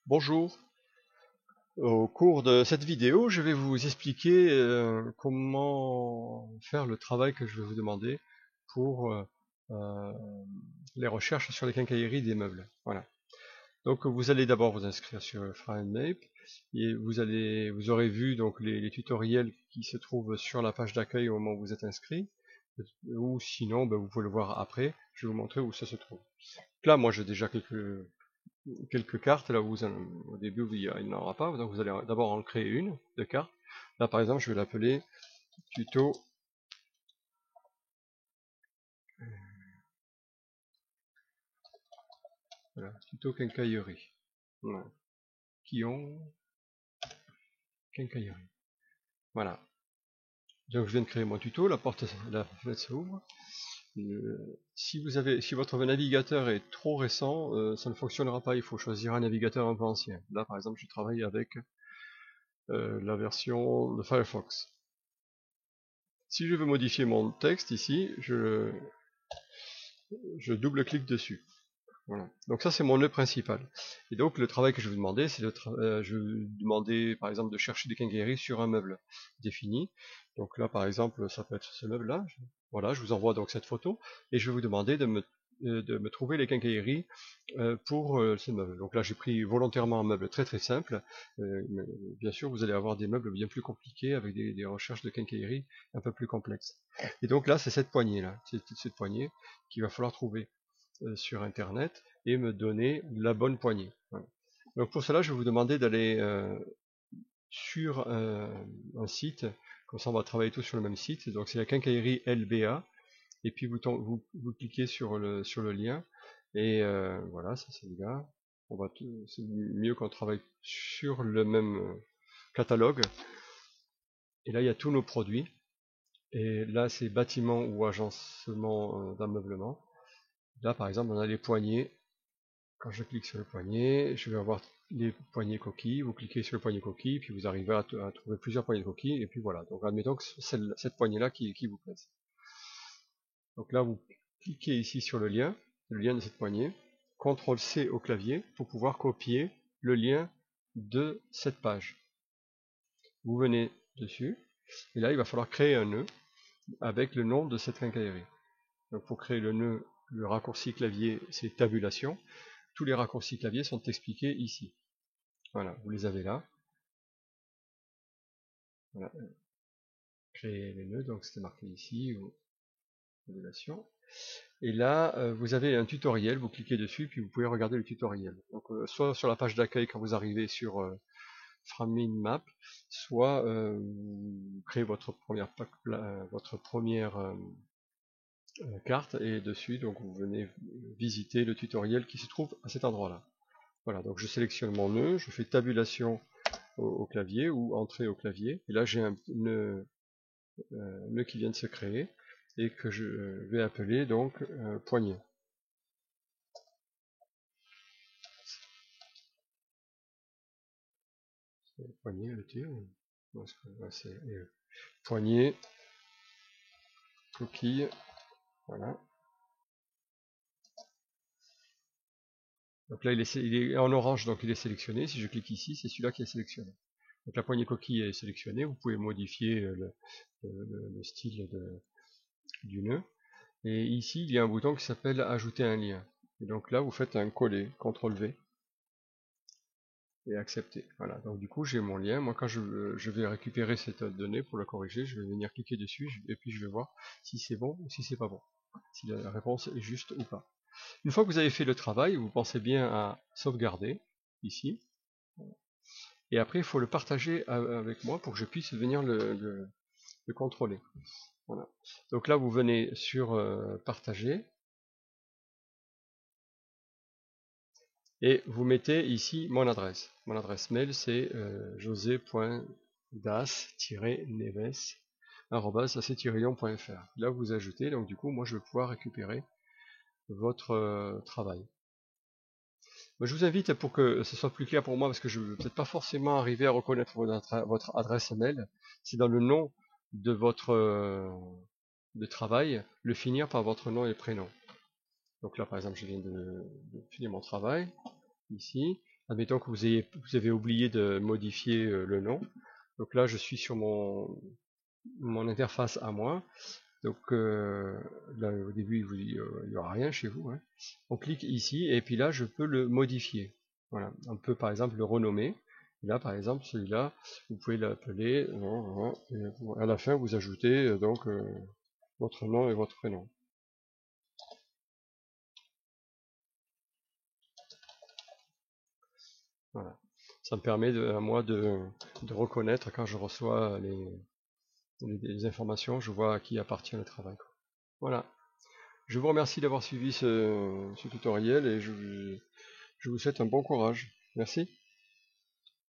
Bonjour, au cours de cette vidéo, je vais vous expliquer comment faire le travail que je vais vous demander pour euh, les recherches sur les quincailleries des meubles. Voilà. Donc vous allez d'abord vous inscrire sur FrameMape et vous aurez vu donc les tutoriels qui se trouvent sur la page d'accueil au moment où vous êtes inscrit, ou sinon ben, vous pouvez le voir après, je vais vous montrer où ça se trouve. Là moi j'ai déjà quelques cartes, là où au début il n'y en aura pas, donc vous allez d'abord en créer une de carte. Là par exemple je vais l'appeler tuto voilà, tuto quincaillerie. Voilà. Quillon quincaillerie. Voilà. Donc je viens de créer mon tuto, la fenêtre s'ouvre. Si votre navigateur est trop récent, ça ne fonctionnera pas, il faut choisir un navigateur un peu ancien. Là par exemple je travaille avec la version de Firefox. Si je veux modifier mon texte ici, je double-clique dessus. Voilà. Donc ça c'est mon nœud principal. Et donc le travail que je vais vous demander, c'est je vais vous demander par exemple de chercher des quincailleries sur un meuble défini. Donc là par exemple ça peut être ce meuble-là. Voilà, je vous envoie donc cette photo et je vais vous demander de me trouver les quincailleries pour ce meuble. Donc là j'ai pris volontairement un meuble très très simple. Mais bien sûr vous allez avoir des meubles bien plus compliqués avec des recherches de quincaillerie un peu plus complexes. Et donc là c'est cette poignée là, c'est cette poignée qu'il va falloir trouver sur internet et me donner la bonne poignée. Voilà. Donc pour cela je vais vous demander d'aller sur un site, comme ça on va travailler tous sur le même site, donc c'est la quincaillerie LBA, et puis vous cliquez sur le lien, et voilà, ça c'est le gars, c'est mieux qu'on travaille sur le même catalogue, et là il y a tous nos produits, et là c'est bâtiment ou agencement d'ameublement, là par exemple on a les poignées. Quand je clique sur le poignet, je vais avoir les poignées coquilles, vous cliquez sur le poignet coquille, puis vous arrivez à trouver plusieurs poignées de coquilles, et puis voilà. Donc admettons que c'est cette poignée-là qui vous plaise. Donc là, vous cliquez ici sur le lien de cette poignée, CTRL-C au clavier pour pouvoir copier le lien de cette page. Vous venez dessus, et là il va falloir créer un nœud avec le nom de cette quincaillerie. Donc pour créer le nœud, le raccourci clavier c'est tabulation. Tous les raccourcis clavier sont expliqués ici. Voilà, vous les avez là. Voilà, créer les nœuds, donc c'était marqué ici, ou modulation. Et là, vous avez un tutoriel, vous cliquez dessus, puis vous pouvez regarder le tutoriel. Donc, soit sur la page d'accueil quand vous arrivez sur FrameMap, soit vous créez votre première carte, et dessus, donc vous venez visiter le tutoriel qui se trouve à cet endroit-là. Voilà, donc je sélectionne mon nœud, je fais tabulation au clavier, ou entrée au clavier, et là j'ai un nœud qui vient de se créer et que je vais appeler donc poignée. Poignée, le tir. C'est poignée, coquille, voilà. Donc là il est en orange, donc il est sélectionné. Si je clique ici, c'est celui-là qui est sélectionné. Donc la poignée coquille est sélectionnée. Vous pouvez modifier le style du nœud. Et ici il y a un bouton qui s'appelle ajouter un lien. Et donc là vous faites un coller, CTRL V. Et accepter. Voilà, donc du coup j'ai mon lien. Moi quand je vais récupérer cette donnée pour la corriger, je vais venir cliquer dessus et puis je vais voir si c'est bon ou si c'est pas bon, si la réponse est juste ou pas. Une fois que vous avez fait le travail, vous pensez bien à sauvegarder ici, et après il faut le partager avec moi pour que je puisse venir le contrôler. Voilà. Donc là vous venez sur partager, et vous mettez ici mon adresse. Mon adresse mail c'est josé.das-neves@ac-lyon.fr. Là vous ajoutez, donc du coup moi je vais pouvoir récupérer votre travail. Moi, je vous invite, pour que ce soit plus clair pour moi, parce que je ne vais peut-être pas forcément arriver à reconnaître votre adresse mail, c'est dans le nom de votre de travail, le finir par votre nom et prénom. Donc là par exemple je viens de finir mon travail, ici, Admettons que vous avez oublié de modifier le nom. Donc là, je suis sur mon interface à moi. Donc là, au début, il n'y aura rien chez vous, hein. On clique ici, et puis là, je peux le modifier. Voilà. On peut par exemple le renommer. Et là, par exemple, celui-là, vous pouvez l'appeler, et à la fin, vous ajoutez donc votre nom et votre prénom. Voilà. Ça me permet à moi de reconnaître quand je reçois les informations, je vois à qui appartient le travail, quoi. Voilà. Je vous remercie d'avoir suivi ce tutoriel et je vous souhaite un bon courage. Merci.